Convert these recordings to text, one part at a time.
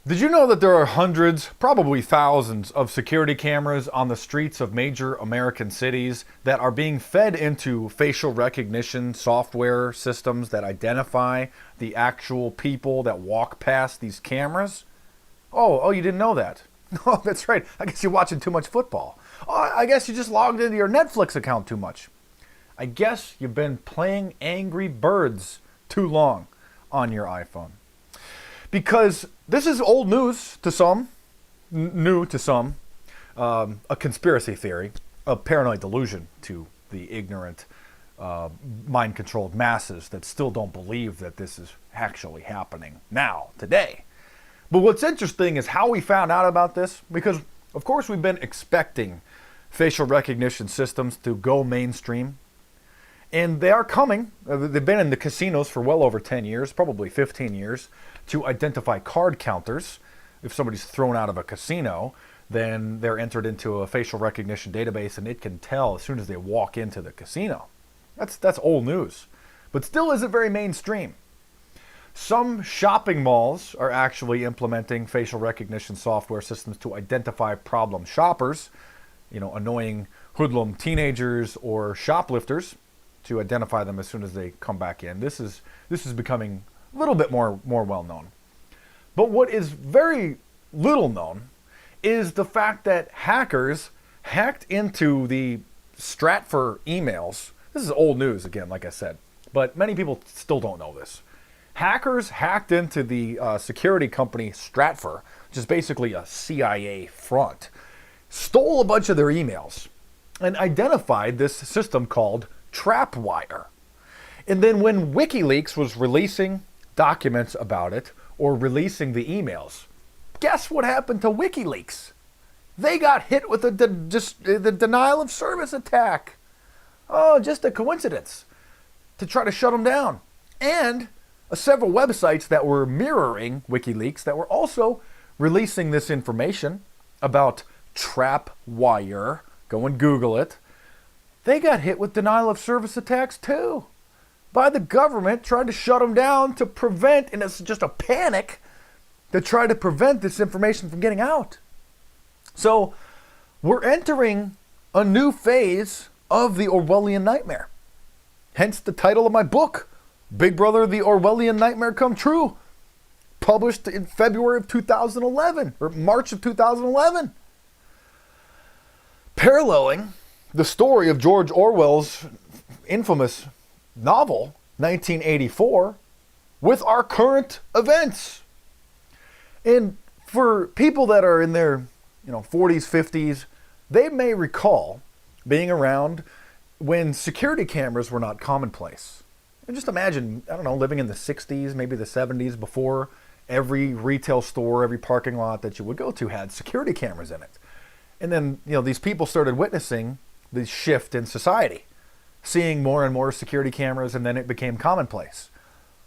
Did you know that there are hundreds, probably thousands, of security cameras on the streets of major American cities that are being fed into facial recognition software systems that identify the actual people that walk past these cameras? Oh, you didn't know that? Oh, that's right. I guess you're watching too much football. Oh, I guess you just logged into your Netflix account too much. I guess you've been playing Angry Birds too long on your iPhone. Because this is old news to some, new to some, a conspiracy theory, a paranoid delusion to the ignorant, mind-controlled masses that still don't believe that this is actually happening now, today. But what's interesting is how we found out about this, because of course we've been expecting facial recognition systems to go mainstream. And they are coming. They've been in the casinos for well over 10 years, probably 15 years, to identify card counters. If somebody's thrown out of a casino, then they're entered into a facial recognition database, and it can tell as soon as they walk into the casino. That's old news, but still isn't very mainstream. Some shopping malls are actually implementing facial recognition software systems to identify problem shoppers, annoying hoodlum teenagers or shoplifters, to identify them as soon as they come back in. This is becoming a little bit more well known. But what is very little known is the fact that hackers hacked into the Stratfor emails. This is old news again, like I said, but many people still don't know this. Hackers hacked into the security company Stratfor, which is basically a CIA front, stole a bunch of their emails, and identified this system called Trapwire. And then when WikiLeaks was releasing documents about it, or releasing the emails, guess what happened to WikiLeaks? They got hit with the denial of service attack. Oh, just a coincidence to try to shut them down. And several websites that were mirroring WikiLeaks that were also releasing this information about Trapwire. Go and Google it. They got hit with denial of service attacks too, by the government trying to shut them down to prevent, and it's just a panic to try to prevent this information from getting out. So we're entering a new phase of the Orwellian nightmare. Hence the title of my book, Big Brother, the Orwellian Nightmare Come True, published in February of 2011, or March of 2011. Paralleling the story of George Orwell's infamous novel, 1984, with our current events. And for people that are in their 40s, 50s, they may recall being around when security cameras were not commonplace. And just imagine, living in the 60s, maybe the 70s, before every retail store, every parking lot that you would go to had security cameras in it. And then, these people started witnessing the shift in society, seeing more and more security cameras, and then it became commonplace.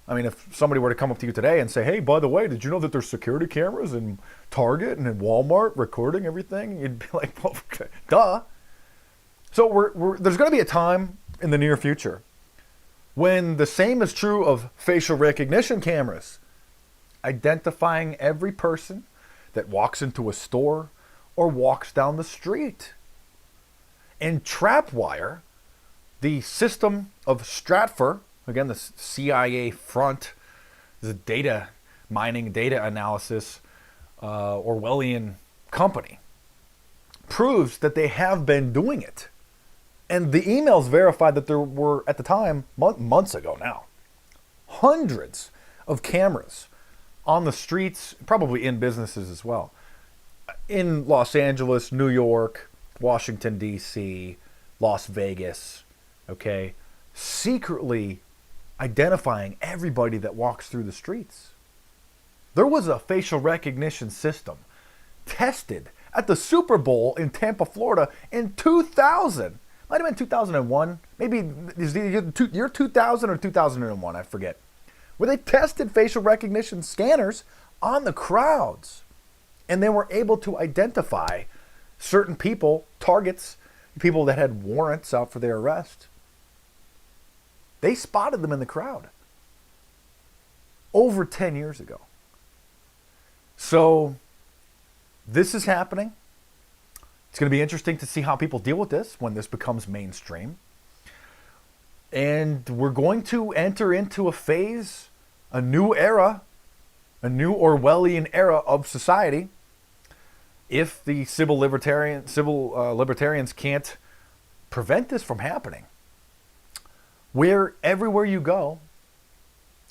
I mean, if somebody were to come up to you today and say, hey, by the way, did you know that there's security cameras in Target and in Walmart recording everything? You'd be like, well, duh. So there's going to be a time in the near future when the same is true of facial recognition cameras, identifying every person that walks into a store or walks down the street. And Trapwire, the system of Stratfor, again, the CIA front, is a data mining, data analysis, Orwellian company, proves that they have been doing it. And the emails verified that there were, at the time, months ago now, hundreds of cameras on the streets, probably in businesses as well, in Los Angeles, New York, Washington, D.C., Las Vegas, okay, secretly identifying everybody that walks through the streets. There was a facial recognition system tested at the Super Bowl in Tampa, Florida in 2000. Might have been 2001, maybe year 2000 or 2001, I forget, where they tested facial recognition scanners on the crowds. And they were able to identify certain people, targets, people that had warrants out for their arrest. They spotted them in the crowd over 10 years ago. So this is happening. It's going to be interesting to see how people deal with this when this becomes mainstream. And we're going to enter into a phase, a new era, a new Orwellian era of society, if the civil libertarians can't prevent this from happening. Where everywhere you go,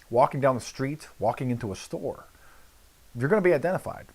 walking down the street, walking into a store, you're going to be identified.